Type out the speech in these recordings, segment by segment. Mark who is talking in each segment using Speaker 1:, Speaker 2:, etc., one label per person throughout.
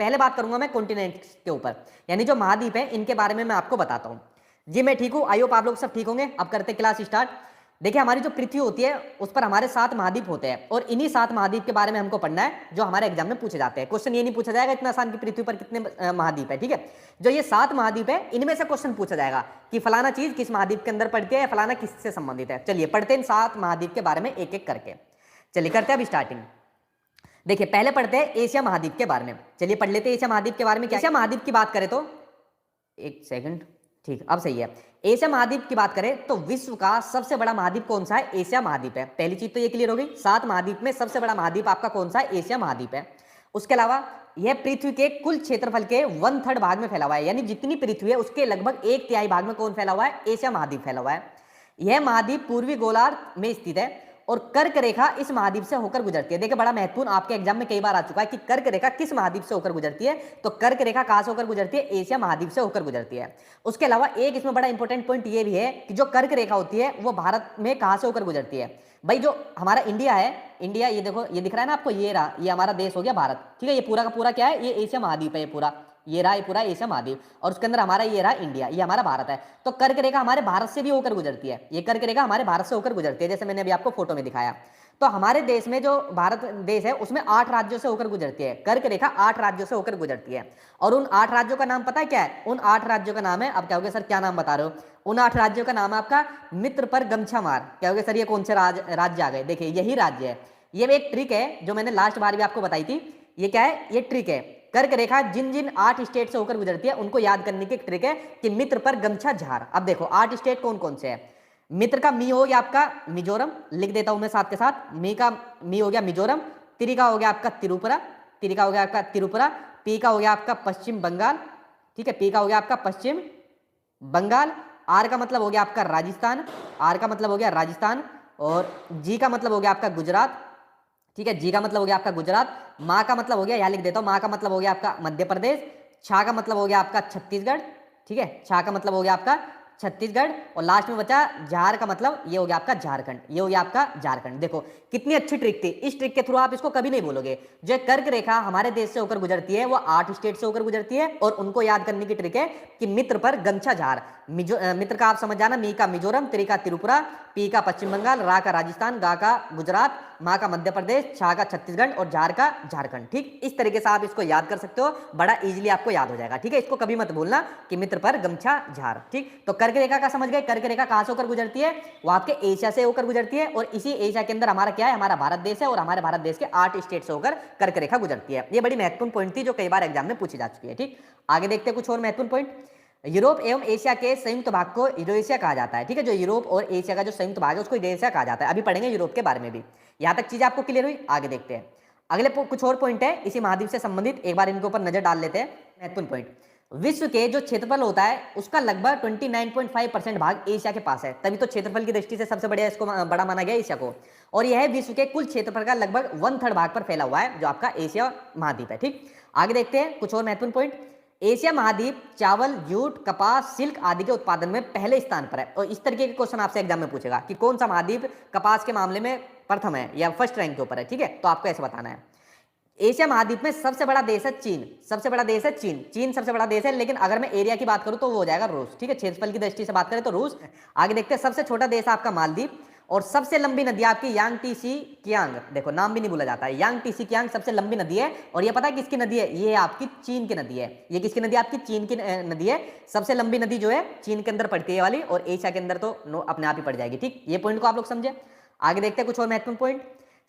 Speaker 1: पहले बात करूंगा मैं कॉन्टिनेंट्स के ऊपर, यानी जो महाद्वीप है इनके बारे में मैं आपको बताता हूं। जी मैं ठीक हूं, आई होप आप लोग सब ठीक होंगे। अब करते क्लास स्टार्ट। देखिए हमारी जो पृथ्वी होती है उस पर हमारे 7 महाद्वीप होते हैं और इन्हीं 7 महाद्वीप के बारे में हमको पढ़ना है जो हमारे एग्जाम में पूछे जाते हैं। क्वेश्चन ये नहीं पूछा जाएगा इतना आसान कि पृथ्वी पर कितने महाद्वीप है, ठीक है। जो ये 7 महाद्वीप है इनमें से क्वेश्चन पूछा जाएगा कि फलाना चीज किस महाद्वीप के अंदर पड़ती है या फलाना किससे संबंधित है। चलिए पढ़ते हैं इन 7 महाद्वीप के बारे में एक एक करके। चलिए करते हैं अभी स्टार्टिंग। देखिए पहले पढ़ते हैं एशिया महाद्वीप के बारे में। चलिए पढ़ लेते हैं एशिया महाद्वीप के बारे में। एशिया महाद्वीप की बात करें तो एक सेकंड, ठीक अब सही है। एशिया महाद्वीप की बात करें तो विश्व का सबसे बड़ा महाद्वीप कौन सा है? एशिया महाद्वीप है। पहली चीज तो ये क्लियर हो गई, 7 महाद्वीप में सबसे बड़ा महाद्वीप आपका कौन सा है? एशिया महाद्वीप है। उसके अलावा यह पृथ्वी के कुल क्षेत्रफल के 1/3 भाग में फैला हुआ है, यानी जितनी पृथ्वी है उसके लगभग 1/3 भाग में कौन फैला हुआ है? एशिया महाद्वीप फैला हुआ है। यह महाद्वीप पूर्वी गोलार्ध में स्थित है और कर्क रेखा इस महाद्वीप से होकर गुजरती है। देखिए बड़ा महत्वपूर्ण, आपके एग्जाम में कई बार आ चुका है कि कर्क रेखा किस महाद्वीप से होकर गुजरती है, तो कर्क रेखा कहां से होकर गुजरती है? एशिया महाद्वीप से होकर गुजरती है। उसके अलावा एक इसमें बड़ा इंपॉर्टेंट पॉइंट ये भी है कि जो कर्क रेखा होती है वो भारत में कहां से होकर गुजरती है? भाई जो हमारा इंडिया है, इंडिया ये देखो, ये दिख रहा है ना आपको, ये रहा, ये हमारा देश हो गया भारत, ठीक है। ये पूरा का पूरा क्या है? ये एशिया महाद्वीप है, ये पूरा, ये रहा, ये पूरा एशिया महाद्वीप और उसके अंदर हमारा ये रहा इंडिया, ये हमारा भारत है। तो कर्क रेखा हमारे भारत से भी होकर गुजरती है, ये कर्क रेखा हमारे भारत से होकर गुजरती है, जैसे मैंने अभी आपको फोटो में दिखाया। तो हमारे देश में जो भारत देश है उसमें 8 राज्यों से होकर गुजरती है, कर्क रेखा 8 राज्यों से होकर गुजरती है। और उन 8 राज्यों का नाम पता है क्या है? उन 8 राज्यों का नाम है, अब क्या हो गया सर, क्या नाम बता रहे हो? उन 8 राज्यों का नाम है आपका मित्र पर गमछा मार। क्या हो गया सर, ये कौन से राज्य आ गए? देखिए यही राज्य है। ये एक ट्रिक है जो मैंने लास्ट बार भी आपको बताई थी। ये क्या है? ये ट्रिक है, कर्क रेखा जिन जिन 8 स्टेट से होकर गुजरती है उनको याद करने की एक ट्रिक है कि मित्र पर गमछा झार। अब देखो 8 स्टेट कौन कौन से है। मित्र का मी हो गया आपका मिजोरम, लिख देता हूं मैं साथ के साथ, मी हो गया मिजोरम, तिरी का हो गया आपका त्रिपुरा, तिरी का हो गया आपका त्रिपुरा, पी का हो गया आपका पश्चिम बंगाल, ठीक है, पी का हो गया आपका पश्चिम बंगाल, आर का मतलब हो गया आपका राजस्थान, आर का मतलब हो गया राजस्थान, और जी का मतलब हो गया आपका गुजरात, ठीक है, जी का मतलब हो गया आपका गुजरात, माँ का मतलब हो गया, यहाँ लिख देता हूँ, माँ का मतलब हो गया आपका मध्य प्रदेश, छा का मतलब हो गया आपका छत्तीसगढ़, ठीक है, छा का मतलब हो गया आपका छत्तीसगढ़, और लास्ट में बचा झार का मतलब ये हो गया आपका झारखंड, ये हो गया आपका झारखंड। देखो कितनी अच्छी ट्रिक थी, इस ट्रिक के थ्रू आप इसको कभी नहीं भूलोगे। जो कर्क रेखा हमारे देश से होकर गुजरती है वो 8 स्टेट से होकर गुजरती है और उनको याद करने की ट्रिक है कि मित्र पर गमछा झार। मित्र का आप समझ जाना, मी का मिजोरम, त्रि का त्रिपुरा, पी का पश्चिम बंगाल, रा का राजस्थान, गा का गुजरात, माँ का मध्य प्रदेश, छा का छत्तीसगढ़ और झार का झारखंड। ठीक, इस तरीके से आप इसको याद कर सकते हो, बड़ा इजीली आपको याद हो जाएगा। ठीक है, इसको कभी मत भूलना कि मित्र पर गमछा झार। ठीक, तो कर्क रेखा का समझ गए, कर्क रेखा कहां से होकर गुजरती है? वो आपके एशिया से होकर गुजरती है और इसी एशिया के अंदर हमारा क्या है? हमारा भारत देश है और हमारे भारत देश के 8 स्टेट से होकर कर्क रेखा गुजरती है। ये बड़ी महत्वपूर्ण पॉइंट थी जो कई बार एग्जाम में पूछी जा चुकी है। ठीक, आगे देखते हैं कुछ और महत्वपूर्ण पॉइंट। यूरोप एवं एशिया के संयुक्त भाग को यूरेशिया कहा जाता है। ठीक है, जो यूरोप और एशिया का जो संयुक्त भाग है उसको यूरेशिया कहा जाता है। अभी पढ़ेंगे यूरोप के बारे में भी। यहां तक चीजें आपको क्लियर हुई? आगे देखते हैं अगले कुछ और पॉइंट है इसी महाद्वीप से संबंधित, एक बार इनके ऊपर नजर डाल लेते हैं। महत्वपूर्ण पॉइंट, विश्व के जो क्षेत्रफल होता है उसका लगभग 29.5% भाग एशिया के पास है, तभी तो क्षेत्रफल की दृष्टि से सबसे बड़ा इसको बड़ा माना गया एशिया को। और यह विश्व के कुल क्षेत्रफल का लगभग 1/3 भाग पर फैला हुआ है जो आपका एशिया महाद्वीप है। ठीक, आगे देखते हैं कुछ और महत्वपूर्ण पॉइंट। एशिया महाद्वीप चावल, जूट, कपास, सिल्क आदि के उत्पादन में पहले स्थान पर है। और इस तरीके के क्वेश्चन आपसे एग्जाम में पूछेगा कि कौन सा महाद्वीप कपास के मामले में प्रथम है या फर्स्ट रैंक के ऊपर है। ठीक है, तो आपको ऐसे बताना है। एशिया महाद्वीप में सबसे बड़ा देश है चीन, सबसे बड़ा देश है चीन, चीन सबसे बड़ा देश है, लेकिन अगर मैं एरिया की बात करूं तो वो हो जाएगा रूस। ठीक है, क्षेत्रफल की दृष्टि से बात करें तो रूस। आगे देखते हैं, सबसे छोटा देश आपका मालदीव और सबसे लंबी नदी आपकी यांगटीसी कियांग। देखो नाम भी नहीं भूला जाता है, यांगटीसी कियांग सबसे लंबी नदी है। और ये पता है किसकी नदी है? ये आपकी चीन की नदी है। ये किसकी नदी है? आपकी चीन की नदी है। सबसे लंबी नदी जो है चीन के अंदर पड़ती है वाली, और एशिया के अंदर तो अपने आप ही पड़ जाएगी। ठीक, ये पॉइंट को आप लोग समझे। आगे देखते हैं कुछ और महत्वपूर्ण पॉइंट।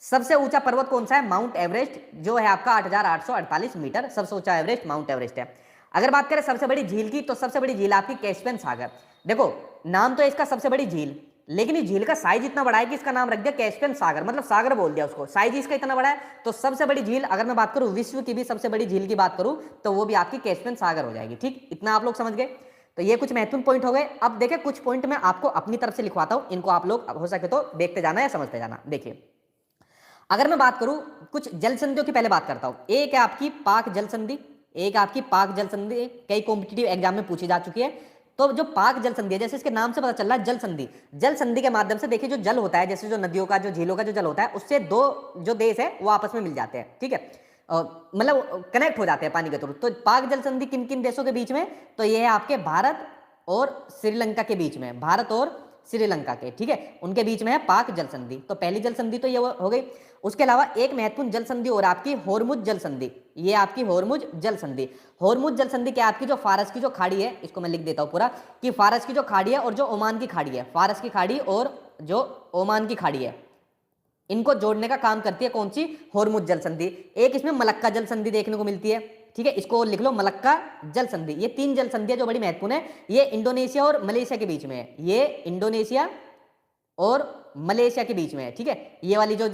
Speaker 1: सबसे ऊंचा पर्वत कौन सा है? माउंट एवरेस्ट, जो है आपका 8,848 मीटर, सबसे ऊंचा एवरेस्ट माउंट एवरेस्ट है। अगर बात करें सबसे बड़ी झील की, तो सबसे बड़ी झील आपकी कैस्पियन सागर। देखो नाम तो इसका सबसे बड़ी झील, लेकिन ये झील का साइज इतना बड़ा है कि इसका नाम रख दिया कैस्पियन सागर, मतलब सागर बोल दिया उसको, साइज इसका इतना बड़ा है। तो सबसे बड़ी झील अगर मैं बात करूं विश्व की भी सबसे बड़ी झील की बात करूं तो वो भी आपकी कैस्पियन सागर हो जाएगी। ठीक, इतना आप लोग समझ गए। तो ये कुछ महत्वपूर्ण पॉइंट हो गए। अब देखिए कुछ पॉइंट मैं आपको अपनी तरफ से लिखवाता हूं, इनको आप लोग हो सके तो देखते जाना या समझते जाना। देखिए अगर मैं बात करूं कुछ जल संधियों की, पहले बात करता हूं। एक है आपकी पाक जल संधि, एक आपकी पाक जल संधि कई कॉम्पिटिटिव एग्जाम में पूछी जा चुकी है। तो जो पाक जल संधि है, जैसे इसके नाम से पता चल रहा है जल संधि, जल संधि के माध्यम से देखिए जो जल होता है, जैसे जो नदियों का जो झीलों का जो जल होता है, उससे दो जो देश है वो आपस में मिल जाते हैं। ठीक है, मतलब कनेक्ट हो जाते हैं पानी के थ्रू। तो पाक जल संधि किन किन देशों के बीच में, तो ये है आपके भारत और श्रीलंका के बीच में, भारत और श्रीलंका के, ठीक है, उनके बीच में है पाक जल संधि। तो पहली जल संधि तो ये हो गई। उसके अलावा एक महत्वपूर्ण जल संधि और आपकी होर्मुज जल संधि, ये आपकी होर्मुज जल संधि। होर्मुज जल संधि क्या, आपकी जो फारस की जो खाड़ी है, इसको मैं लिख देता हूं पूरा, कि फारस की जो खाड़ी है और जो ओमान की खाड़ी है, फारस की खाड़ी और जो ओमान की खाड़ी है, इनको जोड़ने का काम करती है कौन सी, होर्मुज जल संधि। एक इसमें मलक्का जल संधि देखने को मिलती है, ठीक है, इसको लिख लो मलक्का जल संधि। ये 3 जल संधियां जो बड़ी महत्वपूर्ण है, ये इंडोनेशिया और मलेशिया के बीच में है, ये इंडोनेशिया और मलेशिया के बीच में है, ठीक है, ये वाली जो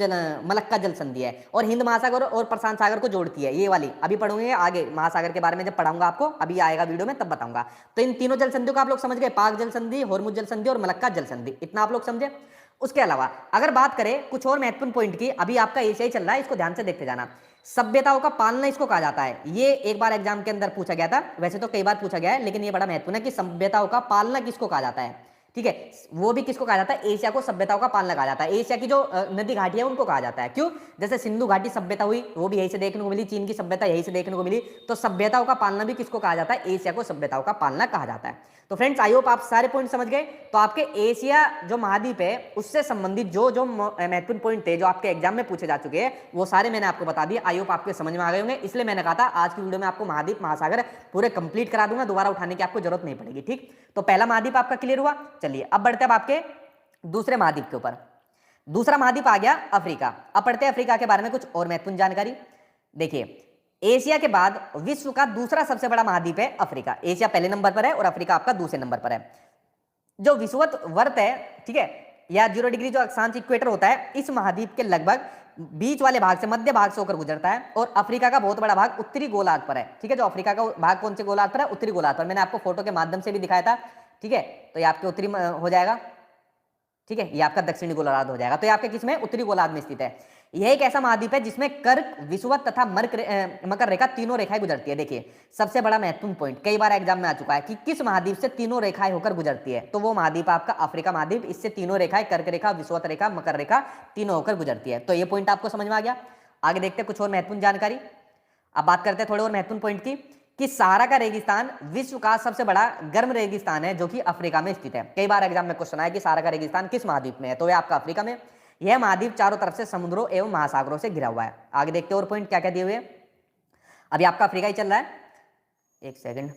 Speaker 1: मलक्का जल संधि है, और हिंद महासागर और प्रशांत सागर को जोड़ती है, ये वाली अभी पढ़ोगे आगे महासागर के बारे में, जब पढ़ाऊंगा आपको, अभी आएगा वीडियो में तब बताऊंगा। तो इन तीनों जल संधियों को आप लोग समझ गए, पाक जल संधि, होर्मुज जल संधि और मलक्का जल संधि, इतना आप लोग समझे। उसके अलावा अगर बात करें कुछ और महत्वपूर्ण पॉइंट की, अभी आपका एशियाई चल रहा है, इसको ध्यान से देखते जाना। सभ्यताओं का पालना इसको कहा जाता है, ये एक बार एग्जाम के अंदर पूछा गया था, वैसे तो कई बार पूछा गया है, लेकिन ये बड़ा महत्वपूर्ण है कि सभ्यताओं का पालना किसको कहा जाता है, ठीक है, वो भी किसको कहा जाता है, एशिया को सभ्यताओं का पालना कहा जाता है। एशिया की जो नदी घाटी है उनको कहा जाता है, क्यों, जैसे सिंधु घाटी सभ्यता हुई, वो भी यही से देखने को मिली, चीन की सभ्यता यही से देखने को मिली, तो सभ्यताओं का पालना भी किसको कहा जाता है, एशिया को सभ्यताओं का पालना कहा जाता है। तो फ्रेंड्स आई होप आप सारे पॉइंट समझ गए। तो आपके एशिया जो महाद्वीप है उससे संबंधित जो जो महत्वपूर्ण पॉइंट थे जो आपके एग्जाम में पूछे जा चुके हैं, वो सारे मैंने आपको बता दिए। आई होप आपके समझ में आ गए होंगे, इसलिए मैंने कहा था आज की वीडियो में आपको महाद्वीप महासागर पूरे कंप्लीट करा दूंगा, दोबारा उठाने की आपको जरूरत नहीं पड़ेगी, ठीक। तो पहला महाद्वीप आपका क्लियर हुआ। चलिए अब बढ़ते हैं आपके दूसरे महाद्वीप के ऊपर। दूसरा महाद्वीप आ गया अफ्रीका। अब पढ़ते हैं अफ्रीका के बारे में कुछ और महत्वपूर्ण जानकारी। देखिए, एशिया के बाद विश्व का दूसरा सबसे बड़ा महाद्वीप है अफ्रीका। एशिया पहले नंबर पर है और अफ्रीका आपका दूसरे नंबर पर है। जो विषुवत वर्त है, ठीक है, या 0 डिग्री जो अक्षांश इक्वेटर होता है, इस महाद्वीप के लगभग बीच वाले भाग से, मध्य भाग से होकर गुजरता है, और अफ्रीका का बहुत बड़ा भाग उत्तरी गोलार्ध पर है, ठीक है। जो अफ्रीका का भाग कौन से गोलार्ध पर है, उत्तरी गोलार्ध पर, मैंने आपको फोटो के माध्यम से भी दिखाया था, ठीक है। तो ये आपके उत्तरी हो जाएगा, ठीक है, ये आपका दक्षिणी गोलार्ध हो जाएगा। तो ये आपके किसमें, उत्तरी गोलार्ध में स्थित है। यह एक ऐसा महाद्वीप है जिसमें कर्क, विषुवत तथा मकर रेखा तीनों रेखाएं गुजरती है। देखिए सबसे बड़ा महत्वपूर्ण पॉइंट, कई बार एग्जाम में आ चुका है कि किस महाद्वीप से तीनों रेखाएं होकर गुजरती है, तो वो महाद्वीप आपका अफ्रीका महाद्वीप, इससे तीनों रेखाएं, कर्क रेखा, विषुवत रेखा, मकर रेखा, तीनों होकर गुजरती है। तो ये पॉइंट आपको समझ में आ गया। आगे देखते हैं कुछ और महत्वपूर्ण जानकारी। अब बात करते हैं थोड़े और महत्वपूर्ण पॉइंट की, कि सहारा का रेगिस्तान विश्व का सबसे बड़ा गर्म रेगिस्तान है जो कि अफ्रीका में स्थित है। कई बार एग्जाम में क्वेश्चन आया कि सहारा का रेगिस्तान किस महाद्वीप में है, तो यह आपका अफ्रीका में। यह महाद्वीप चारों तरफ से समुद्रों एवं महासागरों से घिरा हुआ है। आगे देखते हैं और पॉइंट क्या क्या दिए हुए। अभी आपका अफ्रीका ही चल रहा है, एक सेकंड।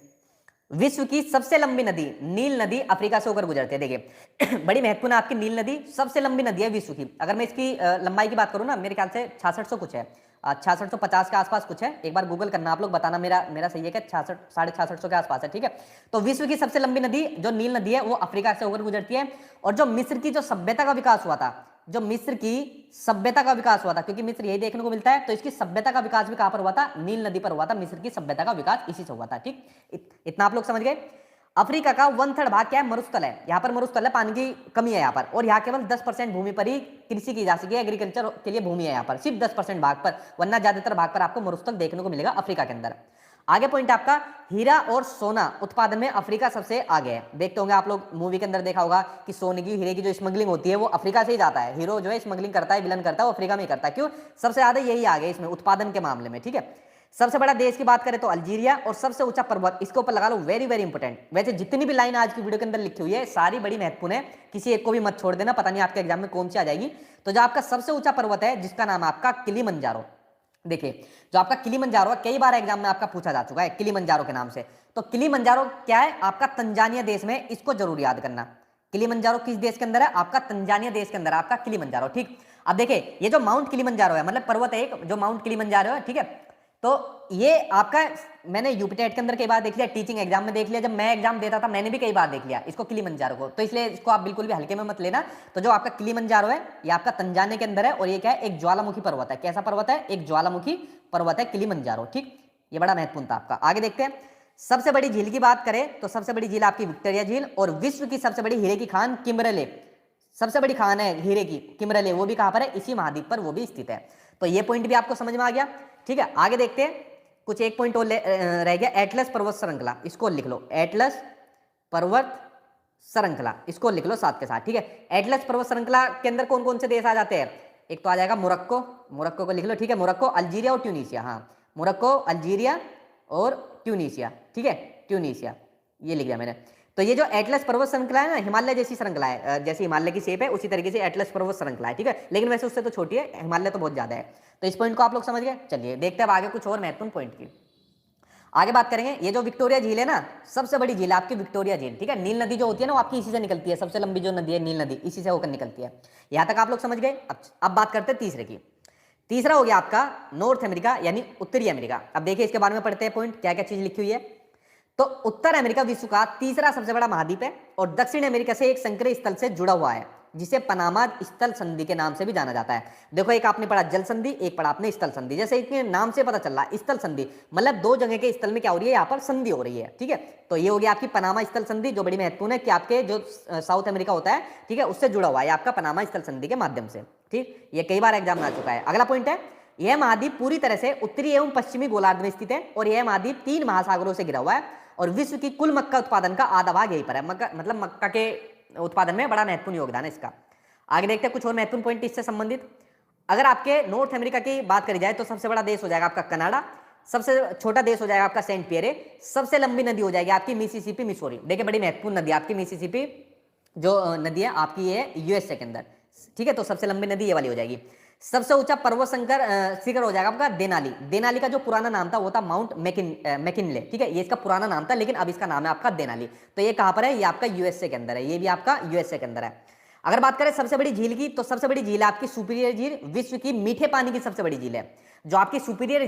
Speaker 1: विश्व की सबसे लंबी नदी नील नदी अफ्रीका से होकर गुजरती है। देखिए बड़ी महत्वपूर्ण आपकी नील नदी सबसे लंबी नदी है विश्व की। अगर मैं इसकी लंबाई की बात करूं ना, मेरे ख्याल से 6600 कुछ है, 6650 के आसपास कुछ है। एक बार गूगल करना आप लोग, बताना मेरा सही है क्या, 66 6650 के आसपास है, ठीक है। तो विश्व की सबसे लंबी नदी जो नील नदी है वो अफ्रीका से होकर गुजरती है। और जो मिस्र की जो सभ्यता का विकास हुआ था, जो मिस्र की सभ्यता का विकास हुआ था, क्योंकि मिस्र यही देखने को मिलता है, तो इसकी सभ्यता का विकास भी कहां पर हुआ था, नील नदी पर हुआ था। मिस्र की सभ्यता का विकास इसी से हुआ था, ठीक। इतना आप लोग समझ गए। अफ्रीका का 1/3 भाग क्या है, मरुस्थल है। यहाँ पर मरुस्थल है, पानी की कमी है यहाँ पर, और यहाँ केवल 10% भूमि पर ही कृषि की जा सके, एग्रीकल्चर के लिए भूमि है यहाँ पर, सिर्फ 10% भाग पर, वरना ज्यादातर भाग पर आपको मरुस्थल देखने को मिलेगा अफ्रीका के अंदर। आगे पॉइंट आपका, हीरा और सोना उत्पादन में अफ्रीका सबसे आगे है। देखते होंगे आप लोग, मूवी के अंदर देखा होगा कि सोने की, हीरे की जो स्मगलिंग होती है वो अफ्रीका से ही जाता है। हीरो जो है स्मगलिंग करता है, विलन करता है, वो अफ्रीका में ही करता है। क्यों, सबसे ज्यादा यही आगे इसमें उत्पादन के मामले में, ठीक है। सबसे बड़ा देश की बात करें तो अल्जीरिया, और सबसे ऊंचा पर्वत, इसके ऊपर लगा लो, वेरी वेरी इंपॉर्टेंट। वैसे जितनी भी लाइन आज की वीडियो के अंदर लिखी हुई है सारी बड़ी महत्वपूर्ण है, किसी एक को भी मत छोड़ देना, पता नहीं आपके एग्जाम में कौन सी आ जाएगी। तो जो आपका सबसे ऊंचा पर्वत है जिसका नाम आपका किलिमंजारो। देखिए जो आपका किलिमंजारो है, कई बार एग्जाम में आपका पूछा जा चुका है किलिमंजारो के नाम से। तो किलिमंजारो क्या है, आपका तंजानिया देश में, इसको जरूर याद करना। किलिमंजारो किस देश के अंदर है, आपका तंजानिया देश के अंदर आपका किलिमंजारो, ठीक। अब देखिए ये जो माउंट किलिमंजारो है, मतलब पर्वत है एक, जो माउंट किलिमंजारो है, ठीक है। तो ये आपका, मैंने यूपीटेट के अंदर कई बार देख लिया, टीचिंग एग्जाम में देख लिया, जब मैं एग्जाम देता था मैंने भी कई बार देख लिया इसको किलिमंजारो को, तो इसलिए इसको आप बिल्कुल भी हल्के में मत लेना। तो जो आपका किलिमंजारो है ये आपका तंजानिया के अंदर है, और ये क्या है, एक ज्वालामुखी पर्वत है। कैसा पर्वत है, एक ज्वालामुखी पर्वत है किलिमंजारो, ठीक। ये बड़ा महत्वपूर्ण था आपका। आगे देखते हैं, सबसे बड़ी झील की बात करें तो सबसे बड़ी झील आपकी विक्टोरिया झील, और विश्व की सबसे बड़ी हीरे की खान किम्बरले, सबसे बड़ी खान है हीरे की किम्बरले, वो भी कहां पर है, इसी महाद्वीप पर वो भी स्थित है। तो ये पॉइंट भी आपको समझ में आ गया, ठीक है। आगे देखते हैं, कुछ एक पॉइंट और रह गया, एटलस पर्वत श्रृंखला, इसको लिख लो, एटलस पर्वत श्रृंखला, इसको लिख लो साथ के साथ, ठीक है। एटलस पर्वत श्रृंखला के अंदर कौन कौन से देश आ जाते हैं, एक तो आ जाएगा मोरक्को, मोरक्को को लिख लो, ठीक है, मोरक्को, अल्जीरिया और ट्यूनीशिया, हाँ मोरक्को, अल्जीरिया और ट्यूनीशिया, ठीक है, ट्यूनीशिया, ये लिख दिया मैंने। तो ये जो एटलस पर्वत श्रृंखला है ना, हिमालय जैसी श्रृंखला है, जैसे हिमालय की शेप है उसी तरीके से एटलस पर्वत श्रृंखला है, ठीक है, लेकिन वैसे उससे तो छोटी है, हिमालय तो बहुत ज्यादा है। तो इस पॉइंट को आप लोग समझ गए। चलिए देखते हैं अब आगे कुछ और महत्वपूर्ण पॉइंट की। आगे बात करेंगे, ये जो विक्टोरिया झील है ना, सबसे बड़ी झील है आपकी विक्टोरिया झील, ठीक है, नील नदी जो होती है ना वो आपकी इसी से निकलती है, सबसे लंबी जो नदी है नील नदी इसी से होकर निकलती है। यहां तक आप लोग समझ गए। अब बात करते हैं तीसरे की। तीसरा हो गया आपका नॉर्थ अमेरिका यानी उत्तरी अमेरिका। अब देखिए इसके बारे में पढ़ते हैं पॉइंट, क्या क्या चीज लिखी हुई है। तो उत्तर अमेरिका विश्व का तीसरा सबसे बड़ा महाद्वीप है और दक्षिण अमेरिका से एक संकरी स्थल से जुड़ा हुआ है जिसे पनामा स्थल संधि के नाम से भी जाना जाता है। देखो एक आपने पढ़ा जल संधि, एक पढ़ा आपने स्थल संधि। जैसे इसके नाम से पता चल रहा है स्थल संधि मतलब दो जगह के स्थल में क्या हो रही है, यहाँ पर संधि हो रही है, ठीक है। तो ये हो गया आपकी पनामा स्थल संधि जो बड़ी महत्वपूर्ण है कि आपके जो साउथ अमेरिका होता है, ठीक है, उससे जुड़ा हुआ है आपका पनामा स्थल संधि के माध्यम से, ठीक। ये कई बार एग्जाम में आ चुका है। अगला पॉइंट है, यह महाद्वीप पूरी तरह से उत्तरी एवं पश्चिमी गोलार्ध में स्थित है और यह महाद्वीप 3 महासागरों से घिरा हुआ है और विश्व की कुल मक्का उत्पादन का आधा भाग यहीं पर है। मक्का मतलब मक्का के उत्पादन में बड़ा महत्वपूर्ण योगदान है इसका। आगे देखते हैं कुछ और महत्वपूर्ण पॉइंट इससे संबंधित। अगर आपके नॉर्थ अमेरिका की बात करी जाए तो सबसे बड़ा देश हो जाएगा आपका कनाडा, सबसे छोटा देश हो जाएगा आपका सेंट पियरे, सबसे लंबी नदी हो जाएगी आपकी मिसिसिपी मिसौरी। देखिए बड़ी महत्वपूर्ण नदी आपकी मिसिसिपी जो नदी है आपकी ये यूएसए के अंदर, ठीक है, तो सबसे लंबी नदी ये वाली हो जाएगी। सबसे ऊंचा पर्वत शिखर हो जाएगा आपका देनाली। देनाली का जो पुराना नाम था वो था माउंट मैकिनले, ठीक है, ये इसका पुराना नाम था लेकिन अब इसका नाम है आपका देनाली। तो ये कहां पर है, ये आपका यूएसए के अंदर है, ये भी आपका यूएसए के अंदर है। अगर बात करें सबसे बड़ी झील की तो सबसे बड़ी झील है आपकी सुपीरियर झील, विश्व की मीठे पानी की सबसे बड़ी झील है। जो आपकी सुपीरियर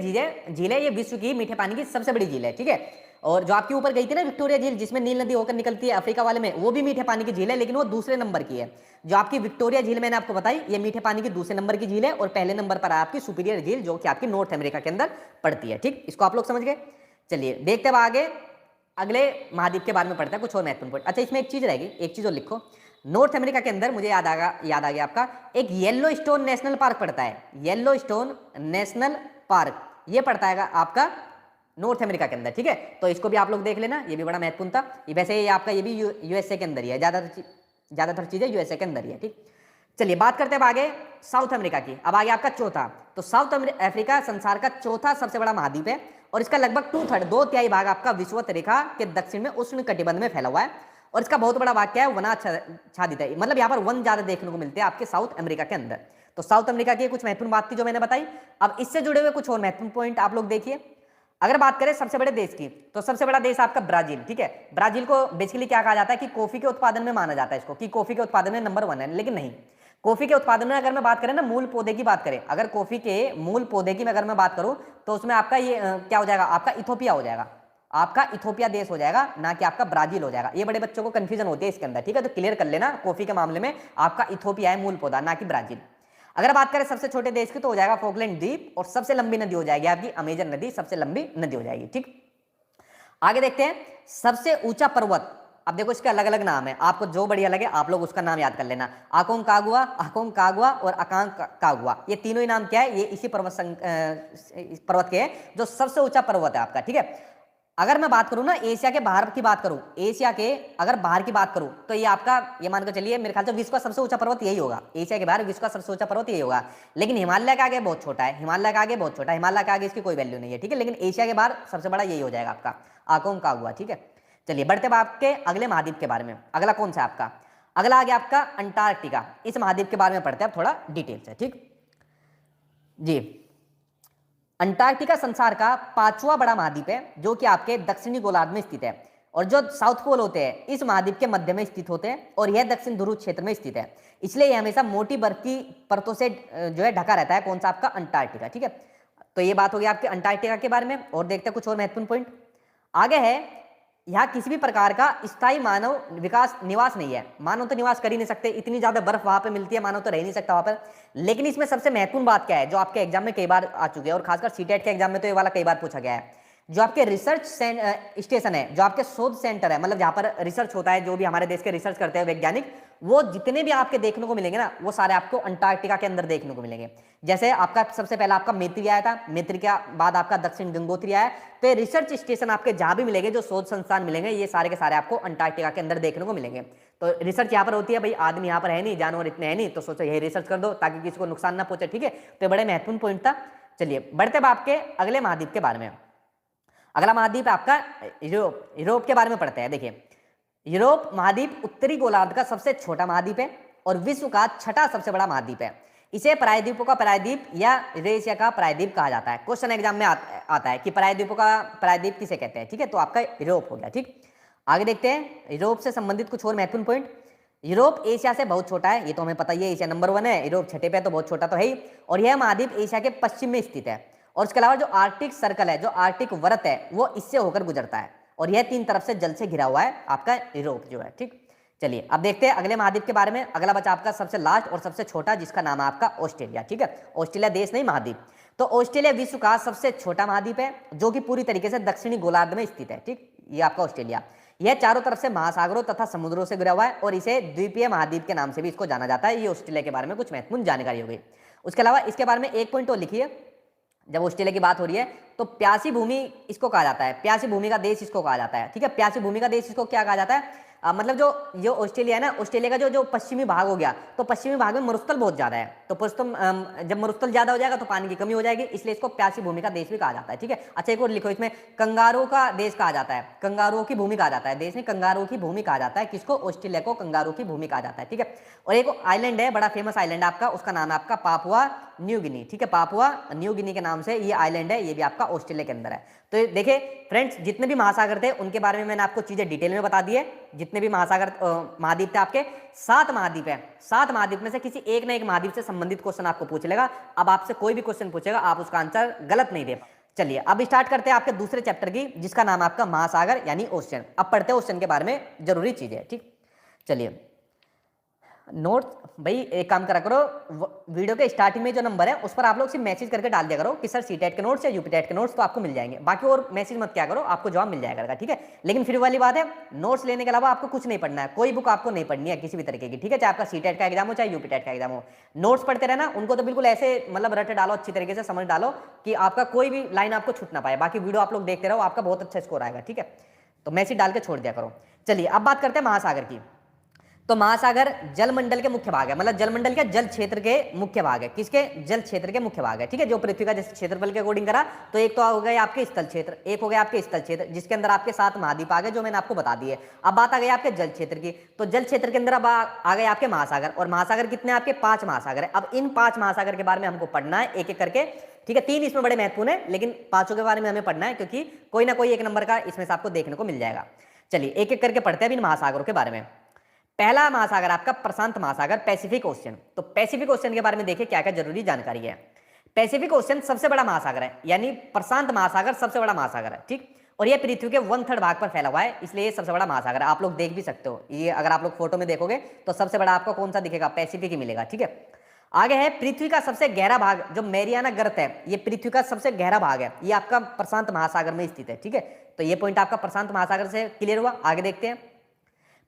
Speaker 1: झील है ये विश्व की मीठे पानी की सबसे बड़ी झील है, ठीक है। और जो आपके ऊपर गई थी ना विक्टोरिया झील जिसमें नील नदी होकर निकलती है अफ्रीका वाले में, वो भी मीठे पानी की झील है लेकिन वो दूसरे नंबर की है। जो आपकी विक्टोरिया झील मैंने आपको बताई ये मीठे पानी की दूसरे नंबर की झील है और पहले नंबर पर है आपकी सुपीरियर झील जो कि आपकी नॉर्थ अमेरिका के अंदर पड़ती है, ठीक। इसको आप लोग समझ गए। चलिए देखते हैं आगे अगले महाद्वीप के बारे में पढ़ते हैं कुछ और महत्वपूर्ण पॉइंट। अच्छा इसमें एक चीज रहेगी, एक चीज और लिखो। नॉर्थ अमेरिका के अंदर मुझे याद आ गया आपका एक येलो स्टोन नेशनल पार्क पड़ता है। येलो स्टोन नेशनल पार्क ये पड़ता है आपका नॉर्थ अमेरिका के अंदर, ठीक है। तो इसको भी आप लोग देख लेना, ये भी बड़ा महत्वपूर्ण था। ये वैसे ये आपका ये भी यूएसए के अंदर ही है, ज्यादातर चीजें यूएसए के अंदर ही है, ठीक। चलिए बात करते हैं अब आगे साउथ अमेरिका की। अब आगे आपका चौथा, तो साउथ अफ्रीका संसार का चौथा सबसे बड़ा महाद्वीप है और इसका लगभग 2/3 भाग आपका विषुवत रेखा के दक्षिण में उष्ण कटिबंध में फैला हुआ है और इसका बहुत बड़ा भाग क्या है, वनाच्छादित है। मतलब यहाँ पर वन ज्यादा देखने को मिलते हैं आपके साउथ अमेरिका के अंदर। तो साउथ अमेरिका की कुछ महत्वपूर्ण बात थी जो मैंने बताई। अब इससे जुड़े हुए कुछ और महत्वपूर्ण पॉइंट आप लोग देखिए। अगर बात करें सबसे बड़े देश की तो सबसे बड़ा देश आपका ब्राजील, ठीक है। ब्राजील को बेसिकली क्या कहा जाता है कि कॉफी के उत्पादन में माना जाता है इसको कि कॉफी के उत्पादन में नंबर 1 है, लेकिन नहीं। कॉफी के उत्पादन में अगर मैं बात करें ना मूल पौधे की बात करें, अगर कॉफी के मूल पौधे की अगर मैं बात करूं तो उसमें आपका ये क्या हो जाएगा, आपका इथोपिया हो जाएगा, आपका इथोपिया देश हो जाएगा, ना कि आपका ब्राजील हो जाएगा। ये बड़े बच्चों को कंफ्यूजन होती है इसके अंदर, ठीक है, तो क्लियर कर लेना। कॉफी के मामले में आपका इथोपिया है मूल पौधा, ना कि ब्राजील। अगर बात करें सबसे छोटे देश की तो हो जाएगा फॉकलैंड द्वीप और सबसे लंबी नदी हो जाएगी आपकी अमेजन नदी, सबसे लंबी नदी हो जाएगी, ठीक। आगे देखते हैं सबसे ऊंचा पर्वत। अब देखो इसके अलग अलग नाम है, आपको जो बढ़िया लगे आप लोग उसका नाम याद कर लेना। अकोंकागुआ और अकांकागुआ, ये तीनों ही नाम क्या है, ये इसी पर्वत के हैं जो सबसे ऊंचा पर्वत है आपका, ठीक है। अगर मैं बात करूं ना एशिया के बाहर की बात करूं, एशिया के अगर बाहर की बात करूं तो ये आपका ये मान के चलिए मेरे ख्याल से विश्व का सबसे ऊंचा पर्वत यही होगा। एशिया के बाहर विश्व का सबसे ऊंचा पर्वत यही होगा, लेकिन हिमालय के आगे बहुत छोटा है, हिमालय के आगे बहुत छोटा है, हिमालय के आगे इसकी कोई वैल्यू नहीं है, ठीक है। लेकिन एशिया के बाहर सबसे बड़ा यही हो जाएगा आपका अकोंकागुआ, ठीक है। चलिए बढ़ते हैं आपके अगले महाद्वीप के बारे में। अगला कौन सा है आपका, अगला आ गया आपका अंटार्कटिका। इस महाद्वीप के बारे में पढ़ते हैं अब थोड़ा डिटेल से, ठीक जी। अंटार्कटिका संसार का 5वां बड़ा महाद्वीप है जो कि आपके दक्षिणी गोलार्ध में स्थित है और जो साउथ पोल होते हैं इस महाद्वीप के मध्य में स्थित होते हैं और यह दक्षिण ध्रुव क्षेत्र में स्थित है, इसलिए यह हमेशा मोटी बर्फ की परतों से जो है ढका रहता है। कौन सा आपका अंटार्कटिका, ठीक है। तो ये बात हो गई आपके अंटार्कटिका के बारे में। और देखते हैं कुछ और महत्वपूर्ण पॉइंट आगे है। यहाँ किसी भी प्रकार का स्थायी मानव निवास नहीं है, मानव तो निवास कर ही नहीं सकते, इतनी ज्यादा बर्फ वहां पे मिलती है, मानव तो रह नहीं सकता वहां पर। लेकिन इसमें सबसे महत्वपूर्ण बात क्या है जो आपके एग्जाम में कई बार आ चुकी है और खासकर सीटेट के एग्जाम में तो ये वाला कई बार पूछा गया है, जो आपके रिसर्च स्टेशन है, जो आपके शोध सेंटर है, मतलब जहां पर रिसर्च होता है, जो भी हमारे देश के रिसर्च करते हैं वैज्ञानिक, वो जितने भी आपके देखने को मिलेंगे ना वो सारे आपको अंटार्कटिका के अंदर देखने को मिलेंगे। जैसे आपका सबसे पहला आपका मैत्री आया था, मैत्री के बाद आपका दक्षिण गंगोत्री आया, तो रिसर्च स्टेशन आपके जहां भी मिलेंगे, जो शोध संस्थान मिलेंगे, ये सारे के सारे आपको अंटार्कटिका के अंदर देखने को मिलेंगे। तो रिसर्च यहाँ पर होती है भाई, आदमी यहाँ पर है नहीं, जानवर इतने हैं नहीं, तो सोचो यही रिसर्च कर दो ताकि किसी को नुकसान ना पहुंचे, ठीक है। तो बड़े महत्वपूर्ण पॉइंट था। चलिए बढ़ते अब आपके अगले महाद्वीप के बारे में। अगला महाद्वीप आपका यूरोप, यूरोप के बारे में पढ़ते हैं। देखिए यूरोप महाद्वीप उत्तरी गोलार्ध का सबसे छोटा महाद्वीप है और विश्व का छठा सबसे बड़ा महाद्वीप है। इसे प्रायद्वीपों का प्रायद्वीप या यूरेशिया का प्रायद्वीप कहा जाता है। क्वेश्चन एग्जाम में आता है कि प्रायद्वीपों का प्रायद्वीप किसे कहते हैं, ठीक है। तो आपका यूरोप हो गया, ठीक। आगे देखते हैं यूरोप से संबंधित कुछ और महत्वपूर्ण पॉइंट। यूरोप एशिया से बहुत छोटा है, ये तो हमें पता ही है, एशिया नंबर 1 है, यूरोप छठे पे है, तो बहुत छोटा तो है ही। और यह महाद्वीप एशिया के पश्चिम में स्थित है। और उसके अलावा जो आर्कटिक सर्कल है, जो आर्कटिक वृत्त है, वो इससे होकर गुजरता है और यह 3 तरफ से जल से घिरा हुआ है आपका यूरोप जो है, ठीक। चलिए अब देखते हैं अगले महाद्वीप के बारे में। अगला बचा आपका सबसे लास्ट और सबसे छोटा, जिसका नाम है आपका ऑस्ट्रेलिया, ठीक है। ऑस्ट्रेलिया देश नहीं, महाद्वीप। तो ऑस्ट्रेलिया विश्व का सबसे छोटा महाद्वीप है जो कि पूरी तरीके से दक्षिणी गोलार्ध में स्थित है, ठीक। ये आपका ऑस्ट्रेलिया, यह चारों तरफ से महासागरों तथा समुद्रों से घिरा हुआ है और इसे द्वीपीय महाद्वीप के नाम से भी इसको जाना जाता है। ये ऑस्ट्रेलिया के बारे में कुछ महत्वपूर्ण जानकारी हो गई। उसके अलावा इसके बारे में एक पॉइंट और लिखिए, जब ऑस्ट्रेलिया की बात हो रही है तो प्यासी भूमि इसको कहा जाता है, प्यासी भूमि का देश इसको कहा जाता है, ठीक है। प्यासी भूमि का देश इसको क्या कहा जाता है, मतलब जो ऑस्ट्रेलिया है ना, ऑस्ट्रेलिया का जो पश्चिमी भाग हो गया, तो पश्चिमी भाग में मरुस्थल बहुत ज्यादा है, तो जब मरुस्थल ज्यादा हो जाएगा तो पानी की कमी हो जाएगी, इसलिए इसको प्यासी भूमि का देश भी कहा जाता है, ठीक है। अच्छा एक और लिखो, इसमें कंगारू का देश कहा जाता है, कंगारुओं की भूमि कहा जाता है, देश में कंगारू की भूमि कहा जाता है, किसको, ऑस्ट्रेलिया को कंगारू की भूमि कहा जाता है, ठीक है। और एक आइलैंड है, बड़ा फेमस आइलैंड आपका, उसका नाम है आपका पापुआ न्यू गिनी, ठीक है। पापुआ न्यू गिनी के नाम से ये आइलैंड है, ये भी आपका ऑस्ट्रेलिया के अंदर है। तो देखिए फ्रेंड्स, जितने भी महासागर थे उनके बारे में मैंने आपको चीजें डिटेल में बता दी है। जितने भी महासागर महाद्वीप थे आपके 7 महाद्वीप है, 7 महाद्वीप में से किसी एक ना एक महाद्वीप से संबंधित क्वेश्चन आपको पूछ लेगा। अब आपसे कोई भी क्वेश्चन पूछेगा आप उसका आंसर गलत नहीं दे। चलिए अब स्टार्ट करते हैं आपके दूसरे चैप्टर की, जिसका नाम है आपका महासागर यानी ओशन। अब पढ़ते हैं ओशन के बारे में जरूरी चीजें, ठीक। चलिए नोट भाई एक काम करा करो, वीडियो के स्टार्टिंग में जो नंबर है उस पर आप लोग सिर्फ मैसेज करके डाल दिया करो कि सर सीटेट के नोट्स या यूपीटेट के नोट्स, तो आपको मिल जाएंगे। बाकी और मैसेज मत क्या करो, आपको जवाब मिल जाएगा, ठीक है। लेकिन फिर वाली बात है, नोट्स लेने के अलावा आपको कुछ नहीं पढ़ना है, कोई बुक आपको नहीं पढ़नी है किसी भी तरीके की, ठीक है। चाहे आपका सीटेट का एग्जाम हो चाहे यूपीटेट का एग्जाम हो, नोट्स पढ़ते रहना, उनको तो बिल्कुल ऐसे मतलब रट डालो, अच्छी तरीके से समझ डालो कि आपका कोई भी लाइन आपको छूट ना पाए। बाकी वीडियो आप लोग देखते रहो, आपका बहुत अच्छा स्कोर आएगा, ठीक है। तो मैसेज डाल के छोड़ दिया करो। चलिए अब बात करते हैं महासागर की। तो महासागर जलमंडल के मुख्य भाग है, मतलब जलमंडल के जल क्षेत्र के मुख्य भाग है, किसके, जल क्षेत्र के मुख्य भाग है, ठीक है। जो पृथ्वी का जैसे क्षेत्रफल के अकॉर्डिंग करा, तो एक तो हो गया आपके स्थल क्षेत्र, एक हो गया आपके स्थल क्षेत्र, जिसके अंदर आपके 7 महाद्वीप आ गए जो मैंने आपको बता दिए। अब बात आ गई आपके जल क्षेत्र की, तो जल क्षेत्र के अंदर अब आ गए आपके महासागर, और महासागर कितने आपके 5 महासागर है। अब इन 5 महासागर के बारे में हमको पढ़ना है एक एक करके, ठीक है। 3 इसमें बड़े महत्वपूर्ण है, लेकिन 5 के बारे में हमें पढ़ना है क्योंकि कोई ना कोई एक नंबर का इसमें से आपको देखने को मिल जाएगा। चलिए एक एक करके पढ़ते हैं इन महासागरों के बारे में। पहला महासागर आपका प्रशांत महासागर, पैसिफिक ओशियन। तो पैसिफिक ओशियन के बारे में देखिए क्या क्या जरूरी जानकारी है। पैसिफिक ओशियन सबसे बड़ा महासागर है, यानी प्रशांत महासागर सबसे बड़ा महासागर है, ठीक। और ये पृथ्वी के 1/3 भाग पर फैला हुआ है, इसलिए ये सबसे बड़ा महासागर है। आप लोग देख भी सकते हो, ये अगर आप लोग फोटो में देखोगे तो सबसे बड़ा आपको कौन सा दिखेगा, पैसिफिक ही मिलेगा, ठीक है। आगे है पृथ्वी का सबसे गहरा भाग, जो मैरियाना गर्त है, ये पृथ्वी का सबसे गहरा भाग है, ये आपका प्रशांत महासागर में स्थित है, ठीक है। तो ये पॉइंट आपका प्रशांत महासागर से क्लियर हुआ। आगे देखते हैं,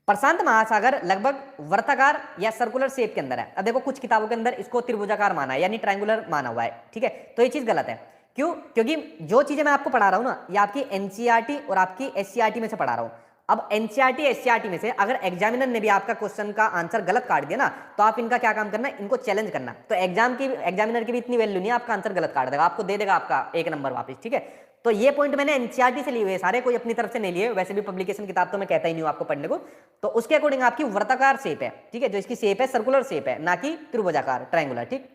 Speaker 1: प्रशांत महासागर लगभग वर्ताकार या सर्कुलर शेप के अंदर है। अब देखो कुछ किताबों के अंदर इसको त्रिभुजाकार माना है, यानी ट्रायंगुलर माना हुआ है, ठीक है। तो ये चीज गलत है, क्यों, क्योंकि जो चीजें मैं आपको पढ़ा रहा हूं ना, ये आपकी एनसीईआरटी और आपकी एससीईआरटी में से पढ़ा रहा हूं। अब एनसीईआरटी एससीईआरटी में से अगर एग्जामिनर ने भी आपका क्वेश्चन का आंसर गलत काट दिया ना, तो आप इनका क्या काम करना, इनको चैलेंज करना। तो एग्जामिनर की भी इतनी वैल्यू नहीं है, आपका आंसर गलत काट देगा, आपको दे देगा आपका 1 नंबर वापस, ठीक है। तो ये पॉइंट मैंने एनसीईआरटी से लिए हुए सारे, कोई अपनी तरफ से नहीं लिए, वैसे भी पब्लिकेशन किताब तो मैं कहता ही नहीं हूं आपको पढ़ने को। तो उसके अकॉर्डिंग आपकी वर्ताकार शेप है, ठीक है, जो इसकी शेप है सर्कुलर शेप है, ना कि त्रिभुजाकार ट्रायंगुलर, ठीक।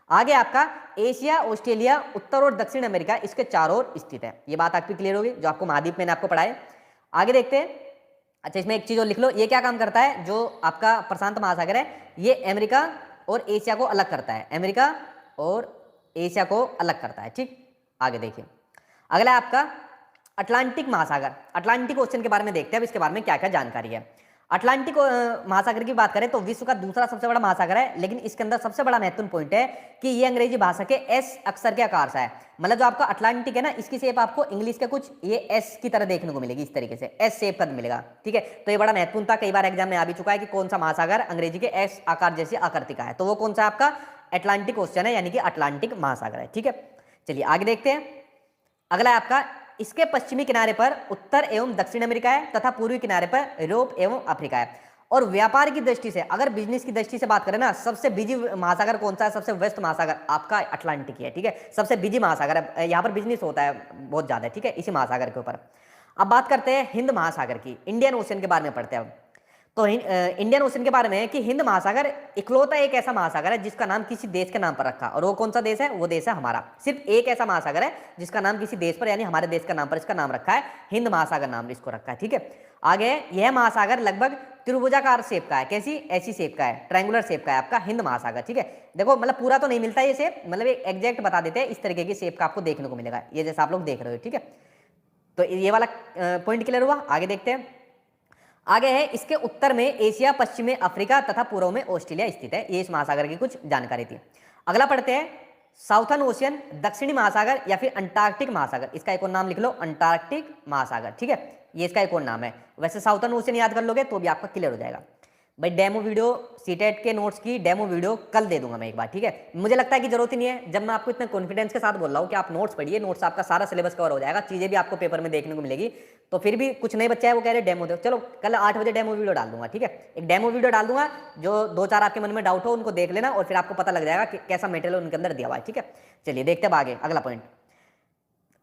Speaker 1: आगे आपका एशिया, ऑस्ट्रेलिया, उत्तर और दक्षिण अमेरिका इसके चारों ओर स्थित है। ये बात आपकी क्लियर होगी, जो आपको महाद्वीप मैंने आपको पढ़ाए। आगे देखते हैं। अच्छा इसमें एक चीज और लिख लो, ये क्या काम करता है, जो आपका प्रशांत महासागर है ये अमेरिका और एशिया को अलग करता है, अमेरिका और एशिया को अलग करता है, ठीक। आगे देखिए अगला है आपका अटलांटिक महासागर। अटलांटिक ओशन के बारे में देखते हैं अब इसके बारे में क्या क्या जानकारी है। अटलांटिक महासागर की बात करें तो विश्व का दूसरा सबसे बड़ा महासागर है, लेकिन इसके अंदर सबसे बड़ा महत्वपूर्ण पॉइंट है कि ये अंग्रेजी भाषा के एस अक्षर के आकार से है। मतलब जो आपका अटलांटिक है ना, इसकी शेप आपको इंग्लिश के कुछ ये एस की तरह देखने को मिलेगी, इस तरीके से एस शेप का मिलेगा। ठीक है, तो ये बड़ा महत्वपूर्ण था, कई बार एग्जाम में आ भी चुका है कि कौन सा महासागर अंग्रेजी के एस आकार जैसी आकृति का है, तो वो कौन सा आपका अटलांटिक ओशियन है, यानी कि अटलांटिक महासागर है। ठीक है, चलिए आगे देखते हैं। अगला है आपका, इसके पश्चिमी किनारे पर उत्तर एवं दक्षिण अमेरिका है तथा पूर्वी किनारे पर यूरोप एवं अफ्रीका है। और व्यापार की दृष्टि से, अगर बिजनेस की दृष्टि से बात करें ना, सबसे बिजी महासागर कौन सा है, सबसे व्यस्त महासागर आपका अटलांटिक है। ठीक है, सबसे बिजी महासागर है, यहाँ पर बिजनेस होता है बहुत ज्यादा। ठीक है, इसी महासागर के ऊपर। अब बात करते हैं हिंद महासागर की, इंडियन ओशियन के बारे में पढ़ते हैं अब। तो इंडियन ओशन के बारे में है कि हिंद महासागर इकलौता एक ऐसा महासागर है जिसका नाम किसी देश के नाम पर रखा, और वो कौन सा देश है, वो देश है हमारा। सिर्फ एक ऐसा महासागर है जिसका नाम किसी देश पर, यानी हमारे देश का नाम पर इसका नाम रखा है, हिंद महासागर नाम इसको रखा है। ठीक है, आगे यह महासागर लगभग त्रिभुजाकार शेप का है, कैसी, ऐसी शेप का है, ट्रायंगुलर शेप का है आपका हिंद महासागर। ठीक है, देखो मतलब पूरा तो नहीं मिलता ये शेप, मतलब एक एग्जैक्ट बता देते हैं, इस तरीके की शेप का आपको देखने को मिलेगा, ये जैसा आप लोग देख रहे हो। ठीक है, तो ये वाला पॉइंट क्लियर हुआ। आगे देखते हैं। आगे है, इसके उत्तर में एशिया, पश्चिम में अफ्रीका तथा पूर्व में ऑस्ट्रेलिया स्थित है। ये इस महासागर की कुछ जानकारी थी। अगला पढ़ते हैं, साउथर्न ओशियन, दक्षिणी महासागर या फिर अंटार्कटिक महासागर, इसका एक और नाम लिख लो, अंटार्कटिक महासागर। ठीक है, ये इसका एक और नाम है। वैसे साउथर्न ओशियन याद कर लोगे तो भी आपका क्लियर हो जाएगा। भाई डेमो वीडियो, सीटेट के नोट्स की डेमो वीडियो कल दे दूंगा मैं एक बार। ठीक है, मुझे लगता है कि जरूरत ही नहीं है, जब मैं आपको इतने कॉन्फिडेंस के साथ बोल रहा हूँ कि आप नोट्स पढ़िए, नोट्स आपका सारा सिलेबस कवर हो जाएगा, चीजें भी आपको पेपर में देखने को मिलेगी। तो फिर भी कुछ नहीं बच्चा है, वो कह रहे डेमो दो, चलो कल 8 बजे डेमो वीडियो डाल दूंगा। ठीक है, एक डेमो वीडियो डाल दूंगा, जो 2-4 आपके मन में डाउट हो उनको देख लेना, और फिर आपको पता लग जाएगा कि कैसा मटेरियल उनके अंदर दिया हुआ है। ठीक है, चलिए देखते हैं आगे। अगला पॉइंट,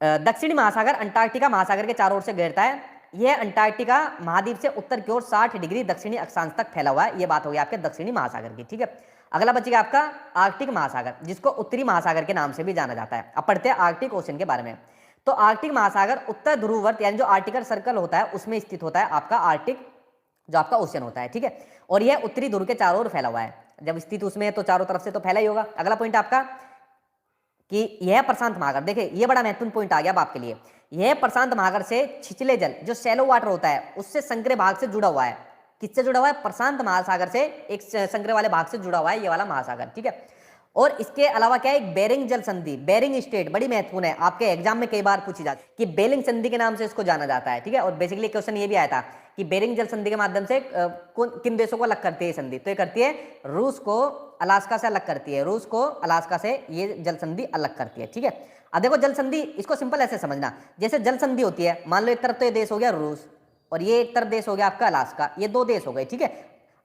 Speaker 1: दक्षिणी महासागर अंटार्कटिका महासागर के चारों ओर से घेरता है। यह अंटार्कटिका महाद्वीप से उत्तर की ओर 60 डिग्री दक्षिणी अक्षांश तक फैला हुआ है। यह बात हो गई आपके दक्षिणी महासागर की। ठीक है, अगला बचेगा आपका आर्कटिक महासागर, जिसको उत्तरी महासागर के नाम से भी जाना जाता है। अब पढ़ते हैं आर्कटिक ओशन के बारे में। तो आर्कटिक महासागर उत्तर ध्रुववर्त, यानी जो आर्टिकल सर्कल होता है उसमें स्थित होता है आपका आर्कटिक जो आपका ओशन होता है। ठीक है, और यह उत्तरी ध्रुव के चारों ओर फैला हुआ है। जब स्थित उसमें है तो चारों तरफ से तो फैला ही होगा। अगला पॉइंट आपका कि यह प्रशांत महासागर, देखिए ये बड़ा महत्वपूर्ण पॉइंट आ गया अब आपके लिए। यह प्रशांत महासागर से छिछले जल जो शैलो वाटर होता है उससे संग्रह भाग से जुड़ा हुआ है। किससे जुड़ा हुआ है, प्रशांत महासागर से एक संग्रह वाले भाग से जुड़ा हुआ है ये वाला महासागर। ठीक है, और इसके अलावा क्या है, एक बेरिंग जल संधि, बेरिंग स्टेट बड़ी महत्वपूर्ण है, आपके एग्जाम में कई बार पूछी जाती है कि बेरिंग संधि के नाम से इसको जाना जाता है। ठीक है, और बेसिकली क्वेश्चन ये भी आया था कि बेरिंग जल संधि के माध्यम से किन देशों को अलग करती है संधि, तो ये करती है रूस को अलास्का से अलग करती है, रूस को अलास्का से ये जल संधि अलग करती है। ठीक है, अब देखो जल संधि, इसको सिंपल ऐसे समझना, जैसे जल संधि होती है, मान लो एक तरफ तो ये देश हो गया रूस और ये एक तरफ देश हो गया आपका अलास्का, ये 2 देश हो गए। ठीक है,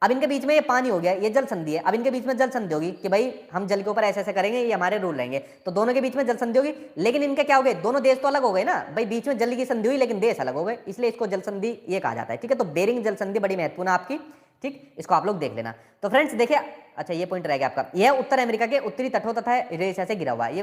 Speaker 1: अब इनके बीच में ये पानी हो गया, ये जल संधि है, अब इनके बीच में जल संधि होगी कि भाई हम जल के ऊपर ऐसे ऐसे करेंगे, ये हमारे रूल रहेंगे, तो दोनों के बीच में जल संधि होगी। लेकिन इनके क्या हो गए, दोनों देश तो अलग हो गए ना भाई, बीच में जल की संधि हुई लेकिन देश अलग हो गए, इसलिए इसको जल संधि ये कहा जाता है। ठीक है, तो बेरिंग जल संधि बड़ी महत्वपूर्ण है आपकी। ठीक, इसको आप लोग देख लेना। तो फ्रेंड्स देखिए, अच्छा ये पॉइंट रह गया आपका, यह उत्तर अमेरिका के उत्तरी तटों तथा यूरेशिया से घिरा हुआ है।